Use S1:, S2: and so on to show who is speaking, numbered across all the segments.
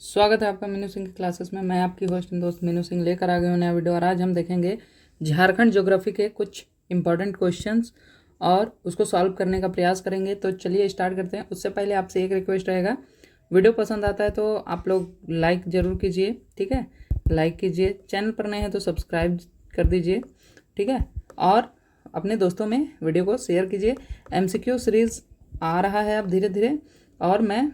S1: स्वागत है आपका मीनू सिंह की क्लासेस में। मैं आपकी होस्ट एंड दोस्त मीनू सिंह लेकर आ गए हूँ नया वीडियो। और आज हम देखेंगे झारखंड ज्योग्राफी के कुछ इंपॉर्टेंट क्वेश्चंस और उसको सॉल्व करने का प्रयास करेंगे। तो चलिए स्टार्ट करते हैं। उससे पहले आपसे एक रिक्वेस्ट रहेगा, वीडियो पसंद आता है तो आप लोग लाइक ज़रूर कीजिए, ठीक है। लाइक कीजिए, चैनल पर नए हैं तो सब्सक्राइब कर दीजिए, ठीक है। और अपने दोस्तों में वीडियो को शेयर कीजिए। MCQ सीरीज़ आ रहा है अब धीरे धीरे, और मैं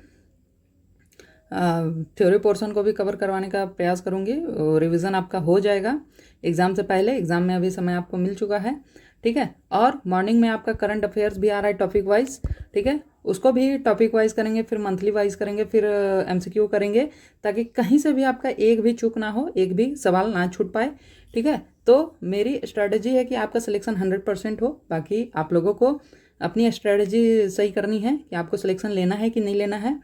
S1: थ्योरी पोर्शन को भी कवर करवाने का प्रयास करूँगी। रिवीजन आपका हो जाएगा एग्ज़ाम से पहले। एग्ज़ाम में अभी समय आपको मिल चुका है, ठीक है। और मॉर्निंग में आपका करंट अफेयर्स भी आ रहा है टॉपिक वाइज, ठीक है। उसको भी टॉपिक वाइज करेंगे, फिर मंथली वाइज करेंगे, फिर MCQ करेंगे, ताकि कहीं से भी आपका एक भी चूक ना हो, एक भी सवाल ना छूट पाए, ठीक है। तो मेरी स्ट्रैटेजी है कि आपका सिलेक्शन 100% हो। बाकी आप लोगों को अपनी स्ट्रैटेजी सही करनी है कि आपको सिलेक्शन लेना है कि नहीं लेना है,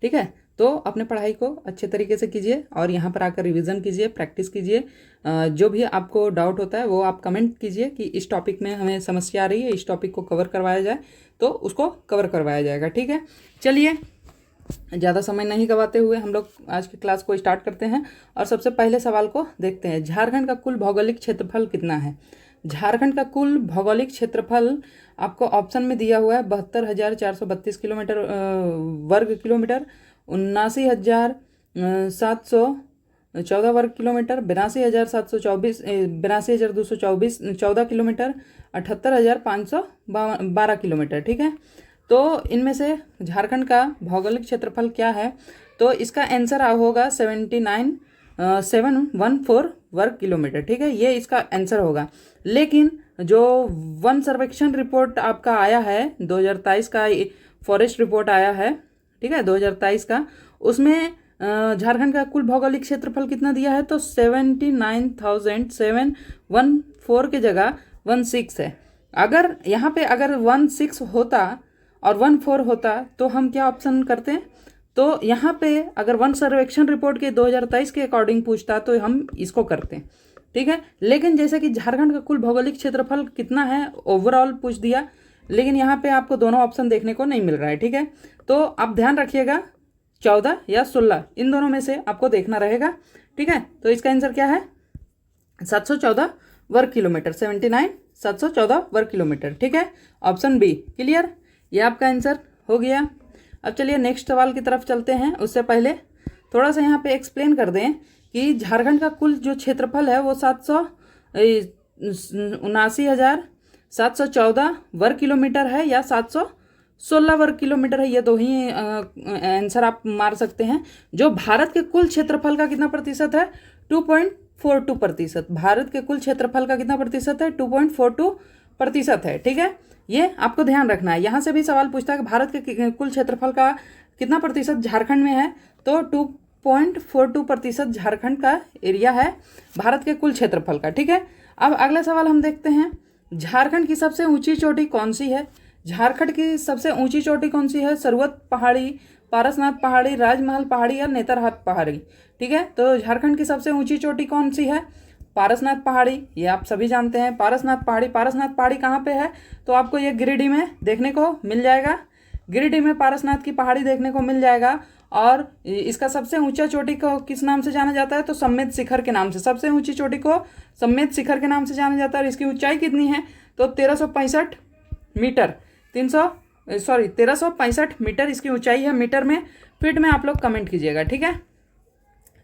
S1: ठीक है। तो अपने पढ़ाई को अच्छे तरीके से कीजिए और यहाँ पर आकर रिवीजन कीजिए, प्रैक्टिस कीजिए। जो भी आपको डाउट होता है वो आप कमेंट कीजिए कि इस टॉपिक में हमें समस्या आ रही है, इस टॉपिक को कवर करवाया जाए, तो उसको कवर करवाया जाएगा, ठीक है। चलिए ज़्यादा समय नहीं गवाते हुए हम लोग आज की क्लास को स्टार्ट करते हैं और सबसे पहले सवाल को देखते हैं। झारखंड का कुल भौगोलिक क्षेत्रफल कितना है? झारखंड का कुल भौगोलिक क्षेत्रफल आपको ऑप्शन में दिया हुआ है 72,432 किलोमीटर वर्ग किलोमीटर, 79,714 वर्ग किलोमीटर, 82,724 82,224 14 किलोमीटर, 78,512 किलोमीटर, ठीक है। तो इनमें से झारखंड का भौगोलिक क्षेत्रफल क्या है? तो इसका आंसर होगा 79,714 वर्ग किलोमीटर, ठीक है। ये इसका आंसर होगा। लेकिन जो वन सर्वेक्षण रिपोर्ट आपका आया है 2023 का, फॉरेस्ट रिपोर्ट आया है, ठीक है, 2023 का, उसमें झारखंड का कुल भौगोलिक क्षेत्रफल कितना दिया है? तो 79,714 की जगह 16 है। अगर यहाँ पे अगर 16 होता और 14 होता तो हम क्या ऑप्शन करते हैं? तो यहाँ पे अगर वन सर्वेक्षण रिपोर्ट के 2023 के अकॉर्डिंग पूछता तो हम इसको करते हैं, ठीक है। लेकिन जैसे कि झारखंड का कुल भौगोलिक क्षेत्रफल कितना है ओवरऑल पूछ दिया, लेकिन यहाँ पे आपको दोनों ऑप्शन देखने को नहीं मिल रहा है, ठीक है। तो आप ध्यान रखिएगा 14 या 16 इन दोनों में से आपको देखना रहेगा, ठीक है। तो इसका आंसर क्या है? 714 वर्ग किलोमीटर, 79,714 वर्ग किलोमीटर, ठीक है। ऑप्शन बी क्लियर, ये आपका आंसर हो गया। अब चलिए नेक्स्ट सवाल की तरफ चलते हैं। उससे पहले थोड़ा सा यहाँ पे एक्सप्लेन कर दें कि झारखंड का कुल जो क्षेत्रफल है वो 779,714 वर्ग किलोमीटर है या 716 वर्ग किलोमीटर है। ये दो ही आंसर आप मार सकते हैं। जो भारत के कुल क्षेत्रफल का कितना प्रतिशत है? 2.42%। भारत के कुल क्षेत्रफल का कितना प्रतिशत है? 2.42% है, ठीक है। ये आपको ध्यान रखना है। यहाँ से भी सवाल पूछता है कि भारत के कुल क्षेत्रफल का कितना प्रतिशत झारखंड में है, तो 2.42% झारखंड का एरिया है भारत के कुल क्षेत्रफल का, ठीक है। अब अगला सवाल हम देखते हैं। झारखंड की सबसे ऊंची चोटी कौन सी है? झारखंड की सबसे ऊंची चोटी कौन सी है? सर्वत पहाड़ी, पारसनाथ पहाड़ी, राजमहल पहाड़ी या नेतरहाट पहाड़ी, ठीक है। तो झारखंड की सबसे ऊंची चोटी कौन सी है? पारसनाथ पहाड़ी, ये आप सभी जानते हैं। पारसनाथ पहाड़ी, पारसनाथ पहाड़ी कहाँ पे है? तो आपको ये गिरिडीह में देखने को मिल जाएगा। गिरिडीह में पारसनाथ की पहाड़ी देखने को मिल जाएगा। और इसका सबसे ऊंचा चोटी को किस नाम से जाना जाता है? तो सम्मेद शिखर के नाम से। सबसे ऊंची चोटी को सम्मेद शिखर के नाम से जाना जाता है। और इसकी ऊंचाई कितनी है? तो 1365 मीटर, 1365 मीटर इसकी ऊंचाई है। मीटर में, फीट में आप लोग कमेंट कीजिएगा, ठीक है।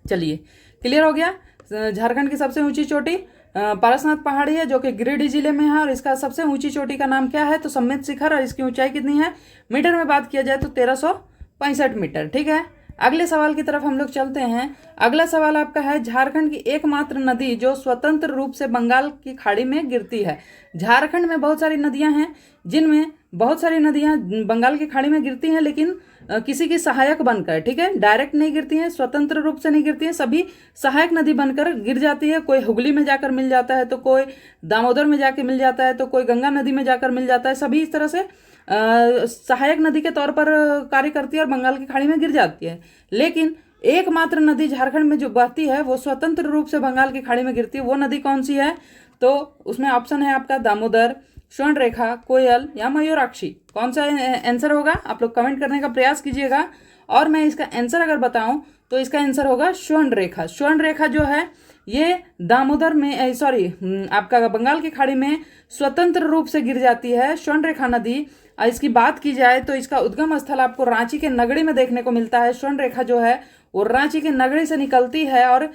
S1: चलिए क्लियर हो गया। झारखंड की सबसे ऊंची चोटी पारसनाथ पहाड़ी है जो कि गिरिडीह जिले में है। और इसका सबसे ऊंची चोटी का नाम क्या है? तो सम्मेद शिखर। और इसकी ऊंचाई कितनी है? मीटर में बात किया जाए तो 1365 मीटर, ठीक है। अगले सवाल की तरफ हम लोग चलते हैं। अगला सवाल आपका है, झारखंड की एकमात्र नदी जो स्वतंत्र रूप से बंगाल की खाड़ी में गिरती है। झारखंड में बहुत सारी नदियां हैं, जिनमें बहुत सारी नदियां बंगाल की खाड़ी में गिरती हैं, लेकिन किसी की सहायक बनकर, ठीक है। डायरेक्ट नहीं गिरती हैं, स्वतंत्र रूप से नहीं गिरती हैं, सभी सहायक नदी बनकर गिर जाती है। कोई हुगली में जाकर मिल जाता है, तो कोई दामोदर में जाकर मिल जाता है, तो कोई गंगा नदी में जाकर मिल जाता है। सभी इस तरह से सहायक नदी के तौर पर कार्य करती है और बंगाल की खाड़ी में गिर जाती है। लेकिन एकमात्र नदी झारखंड में जो बहती है वो स्वतंत्र रूप से बंगाल की खाड़ी में गिरती है। वो नदी कौन सी है? तो उसमें ऑप्शन है आपका दामोदर, स्वर्ण रेखा, कोयल या मयूराक्षी। कौन सा आंसर होगा? आप लोग कमेंट करने का प्रयास कीजिएगा। और मैं इसका आंसर अगर बताऊं तो इसका आंसर होगा स्वर्ण रेखा। स्वर्ण रेखा जो है ये दामोदर में आपका बंगाल की खाड़ी में स्वतंत्र रूप से गिर जाती है स्वर्ण रेखा नदी। इसकी बात की जाए तो इसका उद्गम स्थल आपको रांची के नगड़ी में देखने को मिलता है। स्वर्ण रेखा जो है वो रांची के नगड़ी से निकलती है और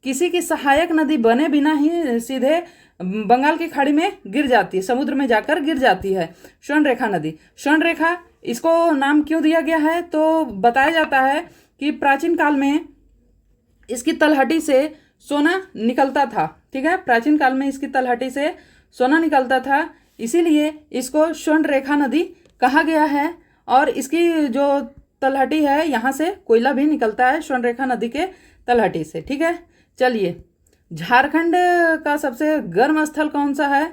S1: किसी की सहायक नदी बने बिना ही सीधे बंगाल की खाड़ी में गिर जाती है, समुद्र में जाकर गिर जाती है स्वर्ण रेखा नदी। स्वर्ण रेखा इसको नाम क्यों दिया गया है, तो बताया जाता है कि प्राचीन काल में इसकी तलहटी से सोना निकलता था। ठीक है, प्राचीन काल में इसकी तलहटी से सोना निकलता था, इसीलिए इसको स्वर्ण रेखा नदी कहा गया है। और इसकी जो तलहटी है यहाँ से कोयला भी निकलता है स्वर्ण रेखा नदी के तलहटी से। ठीक है, चलिए झारखंड का सबसे गर्म स्थल कौन सा है,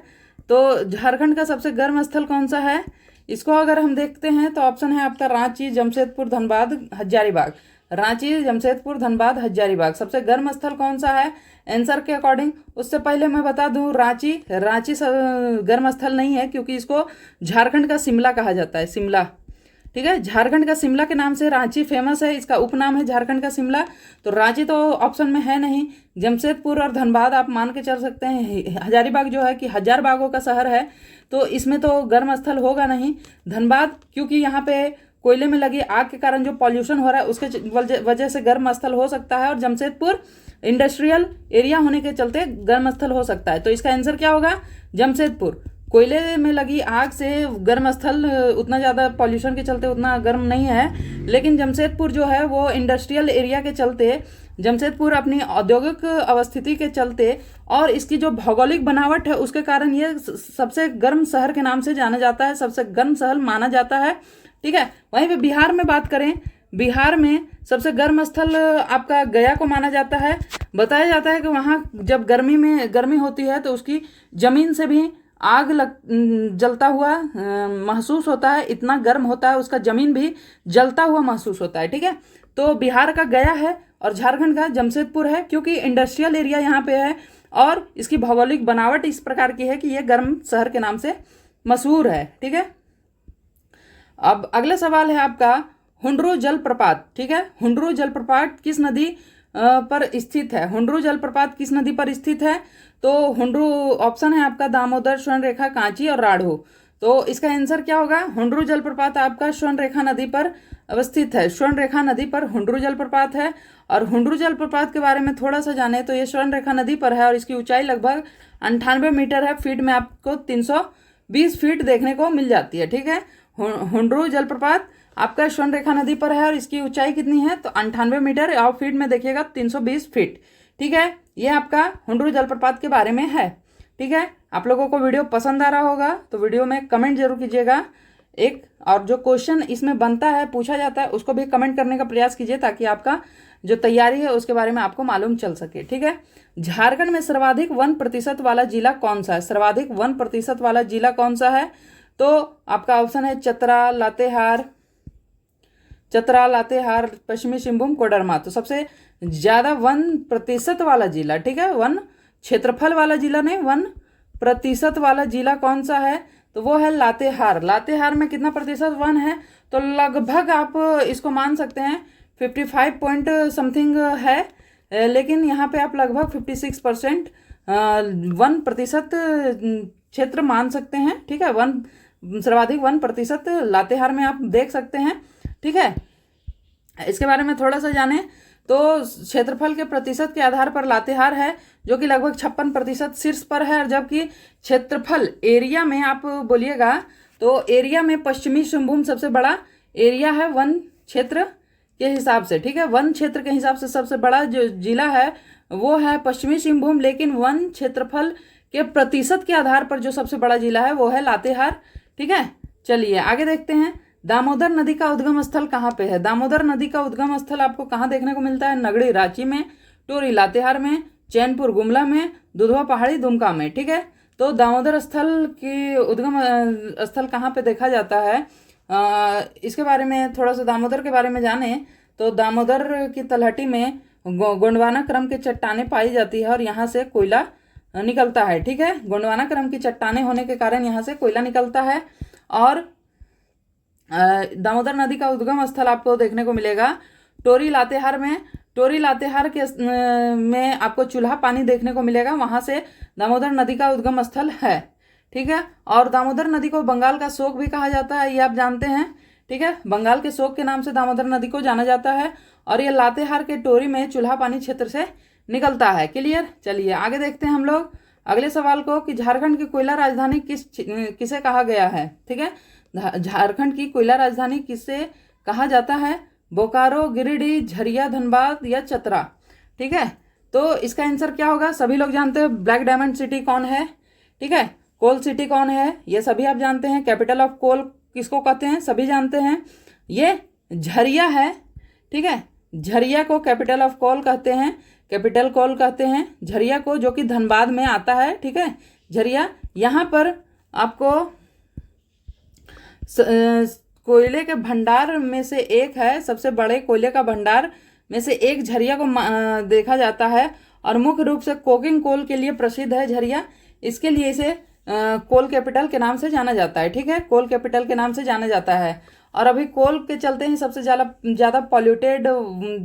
S1: तो झारखंड का सबसे गर्म स्थल कौन सा है, इसको अगर हम देखते हैं तो ऑप्शन है आपका रांची, जमशेदपुर, धनबाद, हजारीबाग। रांची, जमशेदपुर, धनबाद, हजारीबाग सबसे गर्म स्थल कौन सा है आंसर के अकॉर्डिंग। उससे पहले मैं बता दूं रांची गर्म स्थल नहीं है, क्योंकि इसको झारखंड का शिमला कहा जाता है, शिमला। ठीक है, झारखंड का शिमला के नाम से रांची फेमस है, इसका उपनाम है झारखंड का शिमला। तो रांची तो ऑप्शन में है नहीं। जमशेदपुर और धनबाद आप मान के चल सकते हैं। हजारीबाग जो है कि 1000 बागों का शहर है, तो इसमें तो गर्म स्थल होगा नहीं। धनबाद क्योंकि यहाँ पे कोयले में लगी आग के कारण जो पॉल्यूशन हो रहा है उसके वजह से गर्म स्थल हो सकता है। और जमशेदपुर इंडस्ट्रियल एरिया होने के चलते गर्म स्थल हो सकता है। तो इसका आंसर क्या होगा, जमशेदपुर। कोयले में लगी आग से गर्म स्थल उतना ज़्यादा पॉल्यूशन के चलते उतना गर्म नहीं है, लेकिन जमशेदपुर जो है वो इंडस्ट्रियल एरिया के चलते, जमशेदपुर अपनी औद्योगिक अवस्थिति के चलते और इसकी जो भौगोलिक बनावट है उसके कारण ये सबसे गर्म शहर के नाम से जाना जाता है, सबसे गर्म शहर माना जाता है। ठीक है, वहीं पे बिहार में बात करें, बिहार में सबसे गर्म स्थल आपका गया को माना जाता है। बताया जाता है कि वहाँ जब गर्मी होती है तो उसकी जमीन से भी आग जलता हुआ महसूस होता है, इतना गर्म होता है उसका जमीन भी जलता हुआ महसूस होता है। ठीक है, तो बिहार का गया है और झारखंड का जमशेदपुर है, क्योंकि इंडस्ट्रियल एरिया यहाँ पे है और इसकी भौगोलिक बनावट इस प्रकार की है कि ये गर्म शहर के नाम से मशहूर है। ठीक है, अब अगला सवाल है आपका हुंड्रू जलप्रपात। ठीक है, हुंड्रू जलप्रपात किस नदी पर स्थित है, हुंड्रू जलप्रपात किस नदी पर स्थित है, तो हुंड्रू ऑप्शन है आपका दामोदर, स्वर्ण रेखा, कांची और राढ़ो। तो इसका आंसर क्या होगा, हुंड्रू जलप्रपात आपका स्वर्ण रेखा नदी पर अवस्थित है, स्वर्ण रेखा नदी पर हुंड्रू जलप्रपात है। और हुंड्रू जलप्रपात के बारे में थोड़ा सा जाने तो ये स्वर्ण रेखा नदी पर है और इसकी ऊंचाई लगभग 98 मीटर है, फीट में आपको 320 फीट देखने को मिल जाती है। ठीक है, हुंड्रू जलप्रपात आपका स्वर्ण रेखा नदी पर है और इसकी ऊंचाई कितनी है, तो 98 मीटर और फीट में देखिएगा 320 फीट। ठीक है, ये आपका हुंड्रू जलप्रपात के बारे में है। ठीक है, आप लोगों को वीडियो पसंद आ रहा होगा तो वीडियो में कमेंट जरूर कीजिएगा एक, और जो क्वेश्चन इसमें बनता है पूछा जाता है उसको भी कमेंट करने का प्रयास कीजिए ताकि आपका जो तैयारी है उसके बारे में आपको मालूम चल सके। ठीक है, झारखंड में सर्वाधिक 1% वाला जिला कौन सा है, सर्वाधिक 1% वाला जिला कौन सा है, तो आपका ऑप्शन है चतरा, लातेहार, पश्चिमी सिंहभूम, कोडरमा। तो सबसे ज्यादा 1% वाला जिला, ठीक है, 1 क्षेत्रफल वाला जिला नहीं, 1% वाला जिला कौन सा है, तो वो है लातेहार। लातेहार में कितना प्रतिशत 1 है, तो लगभग आप इसको मान सकते हैं 55 पॉइंट समथिंग है, लेकिन यहाँ पे आप लगभग 56% 1% क्षेत्र मान सकते हैं। ठीक है, सर्वाधिक 1% लातेहार में आप देख सकते हैं। ठीक है, इसके बारे में थोड़ा सा जाने तो क्षेत्रफल के प्रतिशत के आधार पर लातेहार है जो कि लगभग 56% शीर्ष पर है, जबकि क्षेत्रफल एरिया में आप बोलिएगा तो एरिया में पश्चिमी सिंहभूम सबसे बड़ा एरिया है वन क्षेत्र के हिसाब से। ठीक है, वन क्षेत्र के हिसाब से सबसे बड़ा जो जिला है वो है पश्चिमी सिंहभूम, लेकिन वन क्षेत्रफल के प्रतिशत के आधार पर जो सबसे बड़ा जिला है वो है लातेहार। ठीक है, चलिए आगे देखते हैं। दामोदर नदी का उद्गम स्थल कहाँ पे है, दामोदर नदी का उद्गम स्थल आपको कहाँ देखने को मिलता है, नगड़ी रांची में, टोरी लातेहार में, चैनपुर गुमला में, दुधवा पहाड़ी दुमका में। ठीक है, तो दामोदर स्थल की उद्गम स्थल कहाँ पे देखा जाता है, इसके बारे में थोड़ा सा दामोदर के बारे में जाने तो दामोदर की तलहटी में गोंडवाना क्रम की चट्टानें पाई जाती है और यहाँ से कोयला निकलता है। ठीक है, गोंडवाना क्रम की चट्टानें होने के कारण यहाँ से कोयला निकलता है। और दामोदर नदी का उद्गम स्थल आपको देखने को मिलेगा टोरी लातेहार में। टोरी लातेहार के में आपको चूल्हा पानी देखने को मिलेगा, वहाँ से दामोदर नदी का उद्गम स्थल है। ठीक है, और दामोदर नदी को बंगाल का शोक भी कहा जाता है, ये आप जानते हैं। ठीक है, बंगाल के शोक के नाम से दामोदर नदी को जाना जाता है, और ये लातेहार के टोरी में चूल्हा पानी क्षेत्र से निकलता है। क्लियर, चलिए आगे देखते हैं हम लोग अगले सवाल को कि झारखंड की कोयला राजधानी किसे कहा गया है। ठीक है, झारखंड की कोयला राजधानी किसे कहा जाता है? बोकारो, गिरिडीह, झरिया, धनबाद या चतरा। ठीक है, तो इसका आंसर क्या होगा? सभी लोग जानते हैं ब्लैक डायमंड सिटी कौन है। ठीक है, कोल सिटी कौन है, ये सभी आप जानते हैं। कैपिटल ऑफ कोल किसको कहते हैं, सभी जानते हैं, ये झरिया है। ठीक है, झरिया को कैपिटल ऑफ कोल कहते हैं, कैपिटल कोल कहते हैं झरिया को, जो कि धनबाद में आता है। ठीक है, झरिया यहाँ पर आपको कोयले के भंडार में से एक है, सबसे बड़े कोयले का भंडार में से एक झरिया को देखा जाता है, और मुख्य रूप से कोकिंग कोल के लिए प्रसिद्ध है झरिया। इसके लिए इसे कोल कैपिटल के नाम से जाना जाता है। ठीक है, कोल कैपिटल के नाम से जाना जाता है, और अभी कोल के चलते ही सबसे ज़्यादा पॉल्यूटेड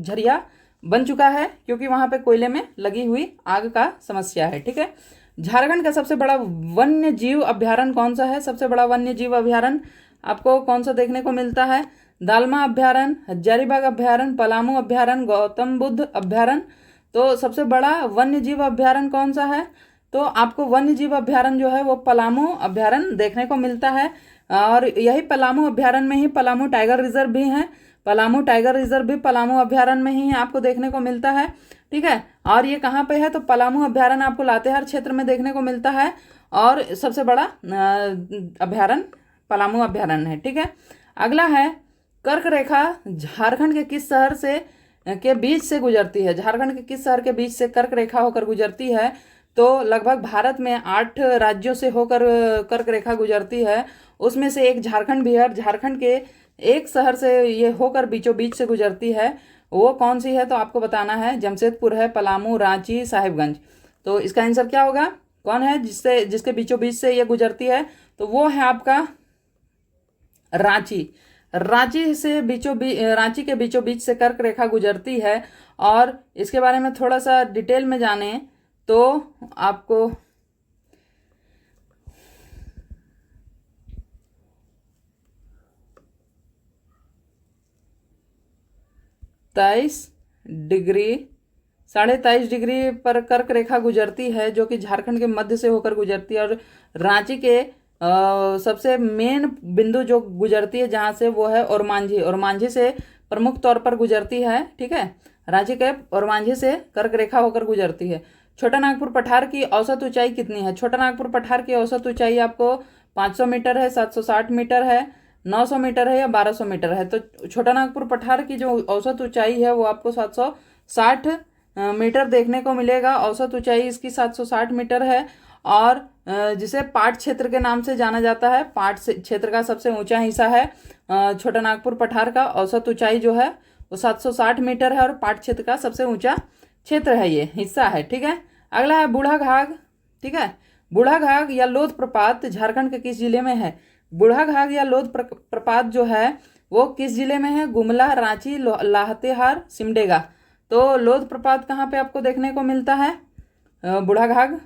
S1: झरिया बन चुका है, क्योंकि वहाँ पे कोयले में लगी हुई आग का समस्या है। ठीक है, झारखंड का सबसे बड़ा वन्य जीव अभ्यारण्य कौन सा है? सबसे बड़ा वन्य जीव अभ्यारण्य आपको कौन सा देखने को मिलता है? दालमा अभ्यारण्य, हजारीबाग अभ्यारण्य, पलामू अभ्यारण्य, गौतम बुद्ध अभ्यारण्य। तो सबसे बड़ा वन्य जीव अभ्यारण्य कौन सा है? तो आपको वन्य जीव अभ्यारण्य जो है वो पलामू अभ्यारण्य देखने को मिलता है, और यही पलामू अभ्यारण्य में ही पलामू टाइगर रिजर्व भी है। पलामू टाइगर रिजर्व भी पलामू अभ्यारण्य में ही आपको देखने को मिलता है। ठीक है, और ये कहाँ पे है? तो पलामू अभ्यारण्य आपको लातेहार क्षेत्र में देखने को मिलता है, और सबसे बड़ा अभ्यारण्य पलामू अभ्यारण्य है। ठीक है, अगला है कर्क रेखा झारखंड के किस शहर से के बीच से गुजरती है? झारखंड के किस शहर के बीच से कर्क रेखा होकर गुजरती है? तो लगभग भारत में 8 राज्यों से होकर कर्क रेखा गुजरती है, उसमें से एक झारखंड भी है। झारखंड के एक शहर से ये होकर बीचों बीच से गुजरती है, वो कौन सी है? तो आपको बताना है, जमशेदपुर है, पलामू, रांची, साहिबगंज। तो इसका आंसर क्या होगा? कौन है जिसके बीचों बीच से ये गुजरती है? तो वो है आपका रांची। रांची के बीचों बीच से कर्क रेखा गुजरती है, और इसके बारे में थोड़ा सा डिटेल में जाने तो आपको साढ़े 23 डिग्री पर कर्क रेखा गुजरती है, जो कि झारखंड के मध्य से होकर गुजरती है, और रांची के सबसे मेन बिंदु जो गुजरती है जहाँ से वो है ओरमांझी से प्रमुख तौर पर गुजरती है। ठीक है, रांची के ओरमांझी से कर्क रेखा होकर गुजरती है। छोटा नागपुर पठार की औसत ऊंचाई कितनी है? छोटा नागपुर पठार की औसत ऊंचाई आपको 500 मीटर है, 760 मीटर है, 900 मीटर है या 1200 मीटर है। तो छोटा नागपुर पठार की जो औसत ऊंचाई है वो आपको 760 मीटर देखने को मिलेगा। औसत ऊंचाई इसकी 760 मीटर है, और जिसे पाट क्षेत्र के नाम से जाना जाता है। पाट क्षेत्र का सबसे ऊंचा हिस्सा है छोटा नागपुर पठार का। औसत ऊंचाई जो है वो 760 मीटर है, और पाट क्षेत्र का सबसे ऊंचा क्षेत्र है, ये हिस्सा है। ठीक है, अगला है बूढ़ाघाघ। ठीक है, बूढ़ाघाघ या लोध प्रपात झारखंड के किस जिले में है? बूढ़ाघाघ या लोध प्रपात जो है वो किस जिले में है? गुमला, रांची, लातेहार, सिमडेगा। तो लोध प्रपात कहाँ पे आपको देखने को मिलता है? बूढ़ाघाघ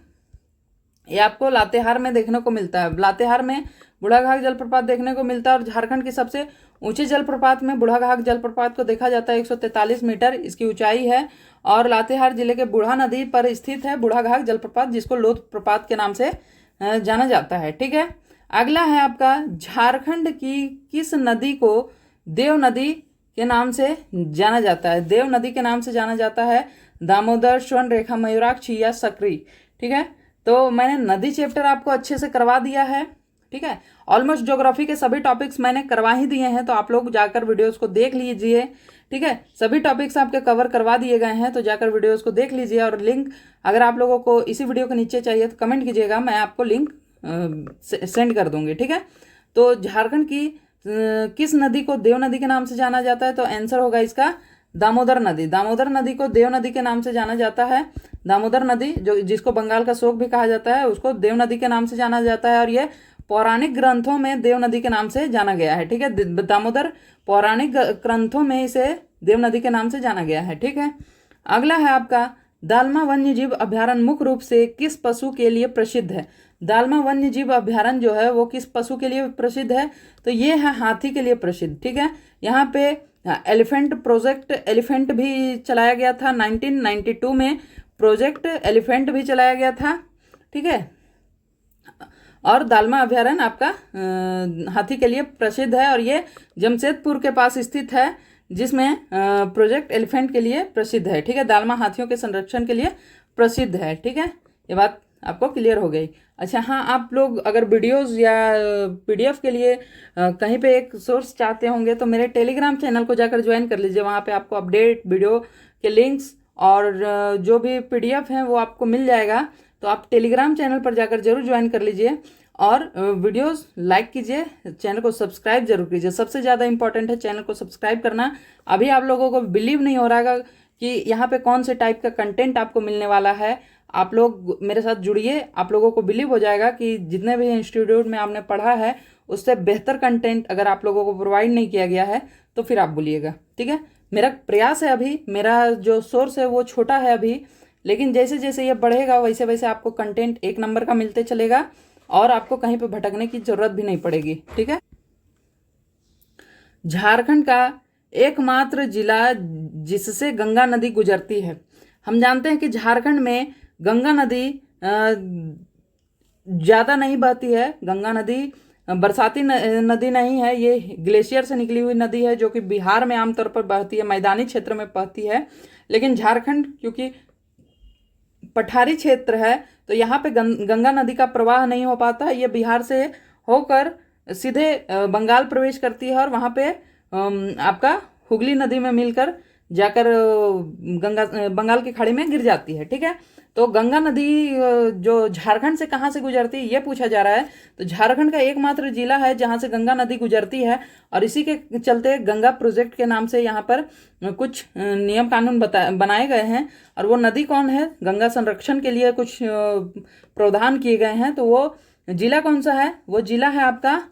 S1: ये आपको लातेहार में देखने को मिलता है। लातेहार में बूढ़ाघाघ जलप्रपात देखने को मिलता है, और झारखंड की सबसे ऊंचे जलप्रपात में बूढ़ाघाघ जलप्रपात को देखा जाता है। 143 मीटर इसकी ऊंचाई है, और लातेहार जिले के बूढ़ा नदी पर स्थित है बूढ़ाघाघ जलप्रपात, जिसको लोध प्रपात के नाम से जाना जाता है। ठीक है, अगला है आपका झारखंड की किस नदी को देव नदी के नाम से जाना जाता है? देव नदी के नाम से जाना जाता है दामोदर, स्वर्णरेखा, मयूराक्षी या सकरी। ठीक है, तो मैंने नदी चैप्टर आपको अच्छे से करवा दिया है। ठीक है, ऑलमोस्ट ज्योग्राफी के सभी टॉपिक्स मैंने करवा ही दिए हैं, तो आप लोग जाकर वीडियोस को देख लीजिए। ठीक है, सभी टॉपिक्स आपके कवर करवा दिए गए हैं, तो जाकर वीडियोस को देख लीजिए। और लिंक अगर आप लोगों को इसी वीडियो के नीचे चाहिए तो कमेंट कीजिएगा, मैं आपको लिंक सेंड कर दूंगी। ठीक है, तो झारखंड की किस नदी को देव नदी के नाम से जाना जाता है? तो आंसर होगा इसका दामोदर नदी। दामोदर नदी को देव नदी के नाम से जाना जाता है। दामोदर नदी जो जिसको बंगाल का शोक भी कहा जाता है, उसको देव नदी के नाम से जाना जाता है, और ये पौराणिक ग्रंथों में देव नदी के नाम से जाना गया है। ठीक है, दामोदर पौराणिक ग्रंथों में इसे देव नदी के नाम से जाना गया है। ठीक है, अगला है आपका दालमा वन्य जीव अभ्यारण्य मुख्य रूप से किस पशु के लिए प्रसिद्ध है। दालमा वन्य जीव अभ्यारण्य जो है वो किस पशु के लिए प्रसिद्ध है, तो ये है हाथी के लिए प्रसिद्ध। ठीक है, यहाँ पे एलिफेंट प्रोजेक्ट एलिफेंट भी चलाया गया था 1992 में, प्रोजेक्ट एलिफेंट भी चलाया गया था। ठीक है, और दालमा अभ्यारण्य आपका हाथी के लिए प्रसिद्ध है और ये जमशेदपुर के पास स्थित है, जिसमें प्रोजेक्ट एलिफेंट के लिए प्रसिद्ध है। ठीक है, दालमा हाथियों के संरक्षण के लिए प्रसिद्ध है। ठीक है, ये बात आपको क्लियर हो गई। अच्छा हाँ, आप लोग अगर वीडियोस या पीडीएफ के लिए कहीं पे एक सोर्स चाहते होंगे तो मेरे टेलीग्राम चैनल को जाकर ज्वाइन कर लीजिए। वहाँ पे आपको अपडेट, वीडियो के लिंक्स और जो भी पीडीएफ हैं वो आपको मिल जाएगा। तो आप टेलीग्राम चैनल पर जाकर जरूर ज्वाइन कर लीजिए और वीडियोस लाइक कीजिए, चैनल को सब्सक्राइब जरूर कीजिए। सबसे ज़्यादा इंपॉर्टेंट है चैनल को सब्सक्राइब करना। अभी आप लोगों को बिलीव नहीं हो रहा कि यहाँ पे कौन से टाइप का कंटेंट आपको मिलने वाला है। आप लोग मेरे साथ जुड़िए, आप लोगों को बिलीव हो जाएगा कि जितने भी इंस्टीट्यूट में आपने पढ़ा है उससे बेहतर कंटेंट अगर आप लोगों को प्रोवाइड नहीं किया गया है तो फिर आप बोलिएगा। ठीक है, मेरा प्रयास है, अभी मेरा जो सोर्स है वो छोटा है अभी, लेकिन जैसे जैसे ये बढ़ेगा वैसे वैसे आपको कंटेंट एक नंबर का मिलते चलेगा और आपको कहीं पे भटकने की जरूरत भी नहीं पड़ेगी। ठीक है, झारखंड का एकमात्र जिला जिससे गंगा नदी गुजरती है। हम जानते हैं कि झारखंड में गंगा नदी ज़्यादा नहीं बहती है। गंगा नदी बरसाती नदी नहीं है, ये ग्लेशियर से निकली हुई नदी है जो कि बिहार में आमतौर पर बहती है, मैदानी क्षेत्र में बहती है। लेकिन झारखंड क्योंकि पठारी क्षेत्र है तो यहाँ पे गंगा नदी का प्रवाह नहीं हो पाता है। ये बिहार से होकर सीधे बंगाल प्रवेश करती है और वहाँ पे आपका हुगली नदी में मिलकर जाकर बंगाल की खाड़ी में गिर जाती है। ठीक है, तो गंगा नदी जो झारखंड से कहाँ से गुजरती है ये पूछा जा रहा है। तो झारखंड का एकमात्र जिला है जहाँ से गंगा नदी गुजरती है और इसी के चलते गंगा प्रोजेक्ट के नाम से यहाँ पर कुछ नियम कानून बनाए गए हैं। और वो नदी कौन है, गंगा संरक्षण के लिए कुछ प्रावधान किए गए हैं। तो वो जिला कौन सा है, वो जिला है आपका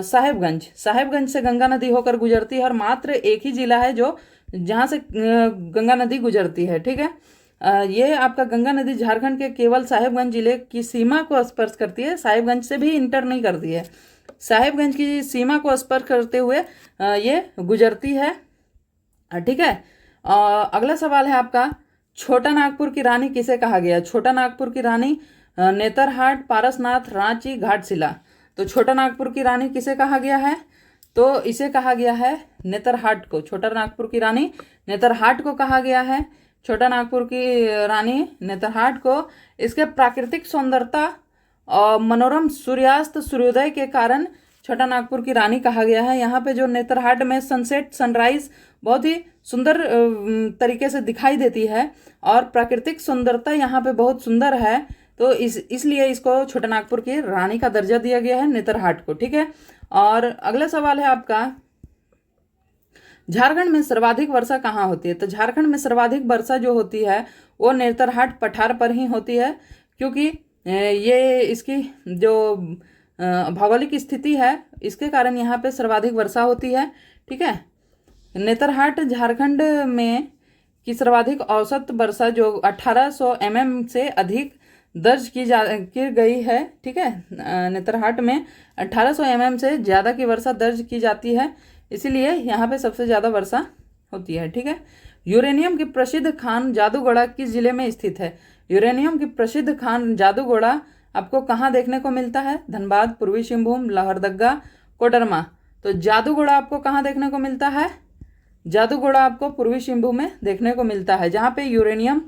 S1: साहेबगंज। साहेबगंज से गंगा नदी होकर गुजरती है और मात्र एक ही जिला है जो जहाँ से गंगा नदी गुजरती है। ठीक है, ये आपका गंगा नदी झारखंड के केवल साहेबगंज जिले की सीमा को स्पर्श करती है, साहेबगंज से भी इंटर नहीं करती है। साहेबगंज की सीमा को स्पर्श करते हुए ये गुजरती है। ठीक है, अगला सवाल है आपका, छोटा नागपुर की रानी किसे कहा गया। छोटा नागपुर की रानी नेतरहाट, पारसनाथ, रांची, घाटशिला। तो छोटा नागपुर की रानी किसे कहा गया है, तो इसे कहा गया है नेतरहाट को। छोटा नागपुर की रानी नेतरहाट को कहा गया है, छोटा नागपुर की रानी नेतरहाट को। इसके प्राकृतिक सुंदरता और मनोरम सूर्यास्त सूर्योदय के कारण छोटा नागपुर की रानी कहा गया है। यहाँ पे जो नेतरहाट में सनसेट सनराइज बहुत ही सुंदर तरीके से दिखाई देती है और प्राकृतिक सुंदरता यहाँ पे बहुत सुंदर है, तो इसलिए इसको छोटा नागपुर की रानी का दर्जा दिया गया है, नेतरहाट को। ठीक है, और अगला सवाल है आपका, झारखंड में सर्वाधिक वर्षा कहाँ होती है। तो झारखंड में सर्वाधिक वर्षा जो होती है वो नेतरहाट पठार पर ही होती है, क्योंकि ये इसकी जो भौगोलिक स्थिति है इसके कारण यहाँ पे सर्वाधिक वर्षा होती है। ठीक है, नेतरहाट झारखंड में की सर्वाधिक औसत वर्षा जो 1800 mm से अधिक दर्ज की गई है। ठीक है, नेतरहाट में 1800 mm से ज़्यादा की वर्षा दर्ज की जाती है, इसीलिए यहाँ पे सबसे ज़्यादा वर्षा होती है। ठीक है, यूरेनियम की प्रसिद्ध खान जादूगोड़ा किस जिले में स्थित है। यूरेनियम की प्रसिद्ध खान जादूगोड़ा आपको कहाँ देखने को मिलता है, धनबाद, पूर्वी सिंहभूम, लोहरदगा, कोडरमा। तो जादूगोड़ा आपको कहाँ देखने को मिलता है, जादूगोड़ा आपको पूर्वी सिंहभूम में देखने को मिलता है, जहाँ पे यूरेनियम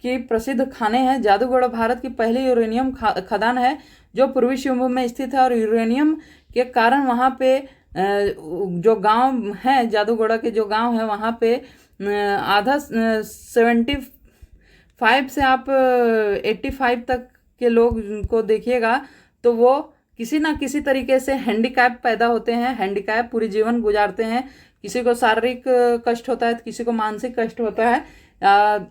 S1: की प्रसिद्ध खानें हैं। जादूगोड़ा भारत की पहली यूरेनियम खदान है जो पूर्वी सिंहभूम में स्थित है और यूरेनियम के कारण वहाँ पे जो गांव हैं, जादूगोड़ा के जो गांव हैं वहाँ पे आधा 75 से आप 85 तक के लोग को देखिएगा तो वो किसी ना किसी तरीके से हैंडीकैप पैदा होते हैं, हैंडीकैप पूरी जीवन गुजारते हैं। किसी को शारीरिक कष्ट होता है, किसी को मानसिक कष्ट होता है।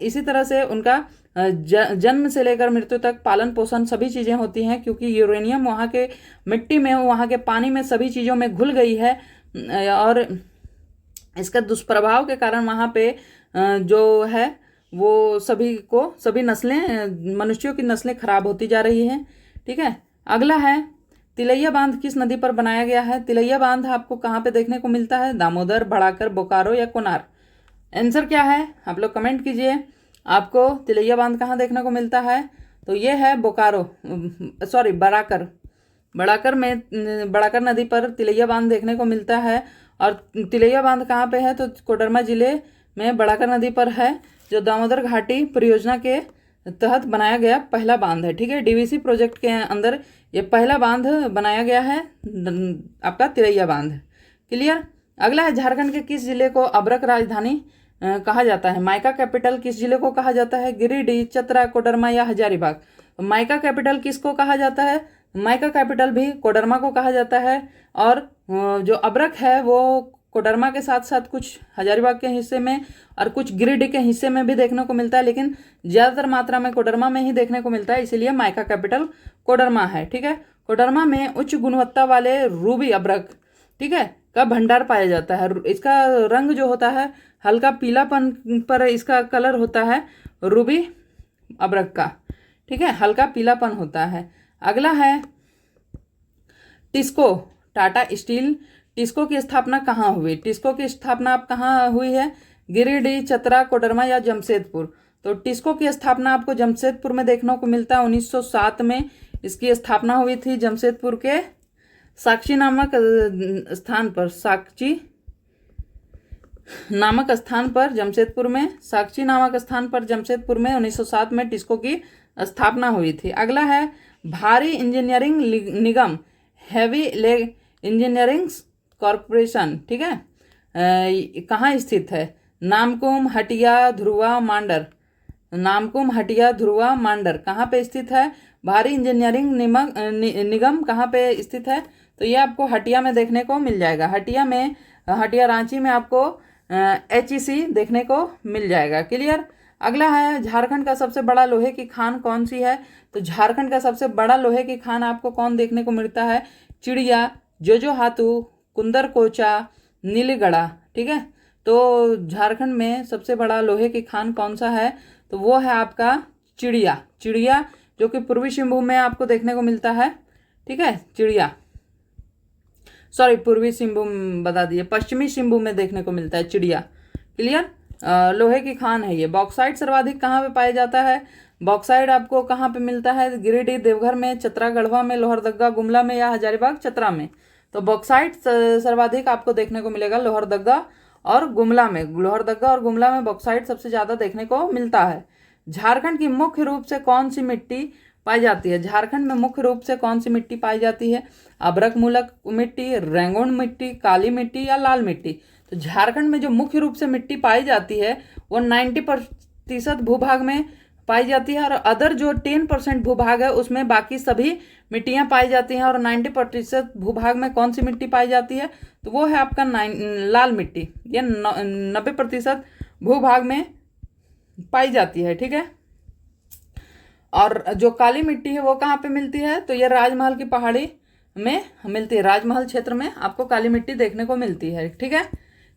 S1: इसी तरह से उनका जन्म से लेकर मृत्यु तक पालन पोषण सभी चीज़ें होती हैं, क्योंकि यूरेनियम वहाँ के मिट्टी में, वहाँ के पानी में, सभी चीज़ों में घुल गई है और इसका दुष्प्रभाव के कारण वहाँ पे जो है वो सभी नस्लें, मनुष्यों की नस्लें खराब होती जा रही हैं। ठीक है, अगला है तिलैया बांध किस नदी पर बनाया गया है। तिलैया बांध आपको कहाँ पे देखने को मिलता है, दामोदर, बड़ाकर, बोकारो या कोनार। आंसर क्या है आप लोग कमेंट कीजिए। आपको तिलैया बांध कहाँ देखने को मिलता है, तो ये है बोकारो, सॉरी बड़ाकर। बड़ाकर नदी पर तिलैया बांध देखने को मिलता है। और तिलैया बांध कहाँ पे है, तो कोडरमा जिले में बड़ाकर नदी पर है, जो दामोदर घाटी परियोजना के तहत बनाया गया पहला बांध है। ठीक है, डीवीसी प्रोजेक्ट के अंदर ये पहला बांध बनाया गया है आपका तिलैया बांध। क्लियर। अगला है झारखंड के किस जिले को अब्रक राजधानी कहा जाता है। माइका कैपिटल किस जिले को कहा जाता है, गिरिडीह, चतरा, कोडरमा या हजारीबाग। माइका कैपिटल किसको कहा जाता है, माइका कैपिटल भी कोडरमा को कहा जाता है। और जो अब्रक है वो कोडरमा के साथ साथ कुछ हजारीबाग के हिस्से में और कुछ गिरिडीह के हिस्से में भी देखने को मिलता है, लेकिन ज़्यादातर मात्रा में कोडरमा में ही देखने को मिलता है, इसीलिए माइका कैपिटल कोडरमा है। ठीक है, कोडरमा में उच्च गुणवत्ता वाले रूबी अब्रक, ठीक है, का भंडार पाया जाता है। इसका रंग जो होता है हल्का पीलापन पर इसका कलर होता है रूबी अब्रक का। ठीक है, हल्का पीलापन होता है। अगला है टिस्को, टाटा स्टील टिस्को की स्थापना कहाँ हुई। टिस्को की स्थापना आप कहाँ हुई है, गिरिडीह, चतरा, कोडरमा या जमशेदपुर। तो टिस्को की स्थापना आपको जमशेदपुर में देखने को मिलता है। 1907 में इसकी स्थापना हुई थी जमशेदपुर के साक्षी नामक स्थान पर, साक्षी नामक स्थान पर जमशेदपुर में, साक्षी नामक स्थान पर जमशेदपुर में 1907 में टिस्को की स्थापना हुई थी। अगला है भारी इंजीनियरिंग निगम, हैवी इंजीनियरिंग कॉरपोरेशन, ठीक है, कहाँ स्थित है, नामकुम, हटिया, ध्रुवा, मांडर। नामकुम, हटिया, ध्रुवा, मांडर कहाँ पे स्थित है। भारी इंजीनियरिंग निगम कहाँ पे स्थित है, तो ये आपको हटिया में देखने को मिल जाएगा। हटिया रांची में आपको HEC देखने को मिल जाएगा। क्लियर। अगला है झारखंड का सबसे बड़ा लोहे की खान कौन सी है। तो झारखंड का सबसे बड़ा लोहे की खान आपको कौन देखने को मिलता है, चिड़िया, जोजो हाथू, कुंदर कोचा, नीलगढ़ा। ठीक है, तो झारखंड में सबसे बड़ा लोहे की खान कौन सा है, तो वो है आपका चिड़िया, जो कि पूर्वी सिंहभूम में आपको देखने को मिलता है। ठीक है, चिड़िया, सॉरी पूर्वी सिंहभूम बता दिए, पश्चिमी सिंहभूम में देखने को मिलता है चिड़िया। क्लियर। लोहे की खान है ये। बॉक्साइट सर्वाधिक कहाँ पे पाया जाता है। बॉक्साइट आपको कहाँ पे मिलता है, गिरिडीह, देवघर में, चतरा, गढ़वा में, लोहरदगा, गुमला में या हजारीबाग, चतरा में। तो बॉक्साइट सर्वाधिक आपको देखने को मिलेगा लोहरदगा और गुमला में। लोहरदगा और गुमला में बॉक्साइट सबसे ज़्यादा देखने को मिलता है। झारखंड की मुख्य रूप से कौन सी मिट्टी पाई जाती है। झारखंड में मुख्य रूप से कौन सी मिट्टी पाई जाती है, अब्रक मूलक मिट्टी, रेंगुन मिट्टी, काली मिट्टी या लाल मिट्टी। तो झारखंड में जो मुख्य रूप से मिट्टी पाई जाती है वो 90% भूभाग में पाई जाती है, और अदर जो 10% भूभाग है उसमें बाकी सभी मिट्टियां पाई जाती हैं। और 90% भूभाग में कौन सी मिट्टी पाई जाती है, तो वो है आपका लाल मिट्टी। ये 90% भूभाग में पाई जाती है। ठीक है, और जो काली मिट्टी है वो कहाँ पे मिलती है, तो ये राजमहल की पहाड़ी में मिलती है। राजमहल क्षेत्र में आपको काली मिट्टी देखने को मिलती है। ठीक है,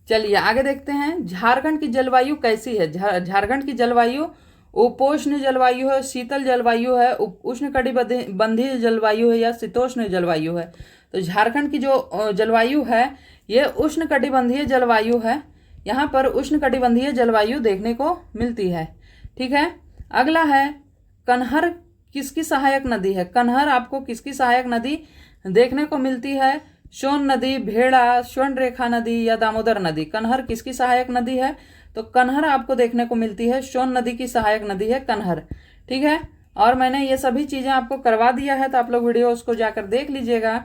S1: चलिए आगे देखते हैं। झारखंड की जलवायु कैसी है। झारखंड की जलवायु उपोष्ण जलवायु है, शीतल जलवायु है, उष्णकटिबंधीय जलवायु है या शीतोष्ण जलवायु है। तो झारखंड की जो जलवायु है ये उष्णकटिबंधीय जलवायु है। यहाँ पर उष्णकटिबंधीय जलवायु देखने को मिलती है। ठीक है, अगला है कन्हर किसकी सहायक नदी है। कन्हर आपको किसकी सहायक नदी देखने को मिलती है, सोन नदी, भेड़ा, स्वर्ण रेखा नदी या दामोदर नदी। कन्हर किसकी सहायक नदी है, तो कन्हर आपको देखने को मिलती है, सोन नदी की सहायक नदी है कन्हर। ठीक है, और मैंने ये सभी चीज़ें आपको करवा दिया है, तो आप लोग वीडियो उसको जाकर देख लीजिएगा।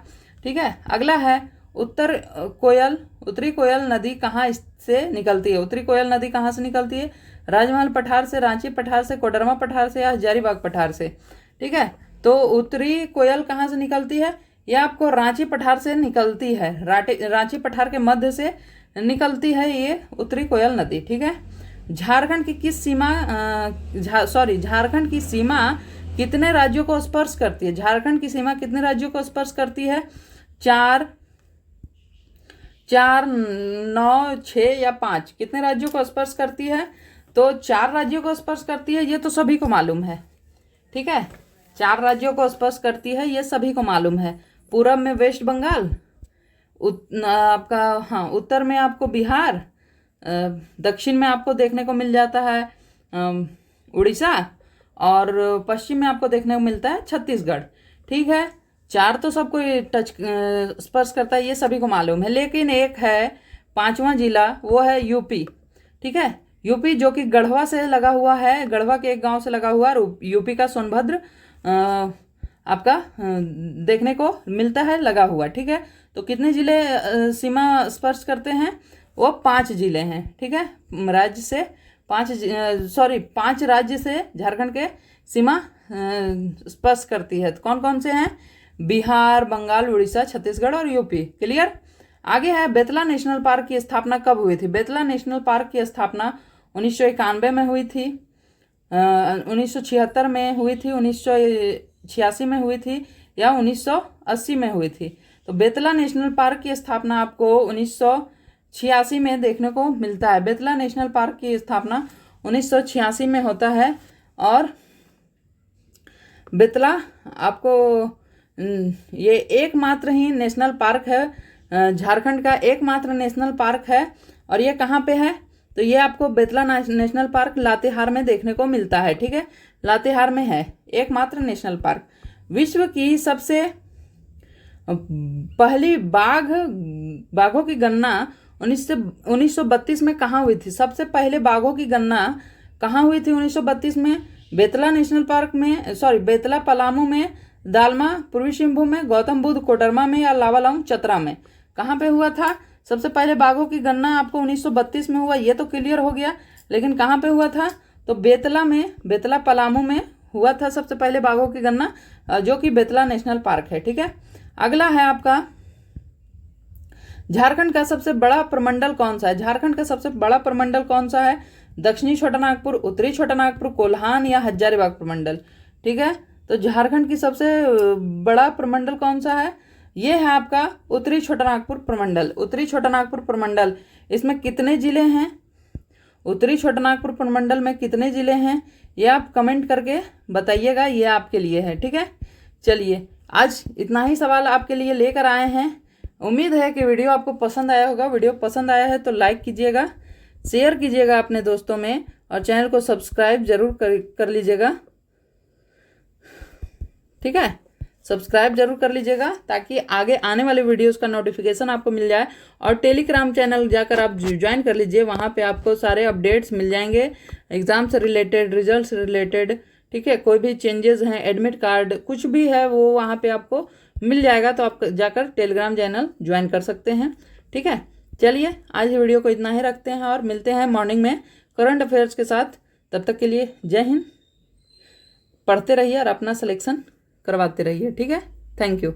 S1: ठीक है, अगला है उत्तरी कोयल नदी कहाँ से निकलती है। उत्तरी कोयल नदी कहाँ से निकलती है, राजमहल पठार से, रांची पठार से, कोडरमा पठार से या हजारीबाग पठार से। ठीक है, तो उत्तरी कोयल कहाँ से निकलती है, यह आपको रांची पठार से निकलती है। रांची पठार के मध्य से निकलती है ये उत्तरी कोयल नदी। ठीक है, झारखंड की झारखंड की सीमा कितने राज्यों को स्पर्श करती है। झारखंड की सीमा कितने राज्यों को स्पर्श करती है, 4, 9, 6 या 5 कितने राज्यों को स्पर्श करती है? तो 4 राज्यों को स्पर्श करती है, ये तो सभी को मालूम है। ठीक है, 4 राज्यों को स्पर्श करती है, ये सभी को मालूम है। पूरब में वेस्ट बंगाल, आपका हाँ उत्तर में आपको बिहार, दक्षिण में आपको देखने को मिल जाता है उड़ीसा, और पश्चिम में आपको देखने को मिलता है छत्तीसगढ़। ठीक है, 4 तो सबको टच स्पर्श करता है, ये सभी को मालूम है। लेकिन एक है 5वां जिला, वो है यूपी। ठीक है, यूपी जो कि गढ़वा से लगा हुआ है, गढ़वा के एक गांव से लगा हुआ है। यूपी का सोनभद्र आपका देखने को मिलता है लगा हुआ। ठीक है, तो कितने जिले सीमा स्पर्श करते हैं? वो 5 जिले हैं। ठीक है, राज्य से 5 राज्य से झारखंड के सीमा स्पर्श करती है। तो कौन कौन से हैं? बिहार, बंगाल, उड़ीसा, छत्तीसगढ़ और यूपी। क्लियर? आगे है बेतला नेशनल पार्क की स्थापना कब हुई थी? बेतला नेशनल पार्क की स्थापना 1991 में हुई थी, 1976 में हुई थी, 1986 में हुई थी, या 1980 में हुई थी। तो बेतला नेशनल पार्क की स्थापना आपको 1986 में देखने को मिलता है। बेतला नेशनल पार्क की स्थापना 1986 में होता है। और बेतला आपको ये एकमात्र ही नेशनल पार्क है, झारखंड का एकमात्र नेशनल पार्क है। और ये कहाँ पे है? तो ये आपको बेतला नेशनल पार्क लातेहार में देखने को मिलता है। ठीक है, लातेहार में है एकमात्र नेशनल पार्क। विश्व की सबसे पहली बाघों की गणना 1932 में कहाँ हुई थी? सबसे पहले बाघों की गणना कहाँ हुई थी 1932 में? बेतला नेशनल पार्क में, बेतला पलामू में, दालमा पूर्वी सिंहभूम में, गौतम बुद्ध कोडरमा में, या लावालौंग चतरा में? कहाँ पे हुआ था सबसे पहले बाघों की गणना? आपको 1932 में हुआ, ये तो क्लियर हो गया। लेकिन कहाँ पे हुआ था? तो बेतला में, बेतला पलामू में हुआ था सबसे पहले बाघों की गणना, जो कि बेतला नेशनल पार्क है। ठीक है, अगला है आपका झारखंड का सबसे बड़ा प्रमंडल कौन सा है? झारखंड का सबसे बड़ा प्रमंडल कौन सा है? दक्षिणी छोटानागपुर, उत्तरी छोटानागपुर, कोल्हान, या हजारीबाग प्रमंडल? ठीक है, तो झारखंड की सबसे बड़ा प्रमंडल कौन सा है? ये है आपका उत्तरी छोटानागपुर प्रमंडल। उत्तरी छोटानागपुर प्रमंडल, इसमें कितने जिले हैं? उत्तरी छोटानागपुर प्रमंडल में कितने जिले हैं? ये आप कमेंट करके बताइएगा, ये आपके लिए है। ठीक है, चलिए आज इतना ही सवाल आपके लिए लेकर आए हैं। उम्मीद है कि वीडियो आपको पसंद आया होगा। वीडियो पसंद आया है तो लाइक कीजिएगा, शेयर कीजिएगा अपने दोस्तों में, और चैनल को सब्सक्राइब जरूर कर लीजिएगा। ठीक है, सब्सक्राइब जरूर कर लीजिएगा ताकि आगे आने वाले वीडियोस का नोटिफिकेशन आपको मिल जाए। और टेलीग्राम चैनल जाकर आप ज्वाइन कर लीजिए, वहाँ पे आपको सारे अपडेट्स मिल जाएंगे, एग्ज़ाम से रिलेटेड, रिजल्ट से रिलेटेड। ठीक है, कोई भी चेंजेस हैं, एडमिट कार्ड कुछ भी है, वो वहाँ पे आपको मिल जाएगा। तो आप जाकर टेलीग्राम चैनल ज्वाइन कर सकते हैं। ठीक है, चलिए आज वीडियो को इतना ही रखते हैं और मिलते हैं मॉर्निंग में करंट अफेयर्स के साथ। तब तक के लिए जय हिंद। पढ़ते रहिए और अपना सिलेक्शन करवाते रहिए। ठीक है, थैंक यू।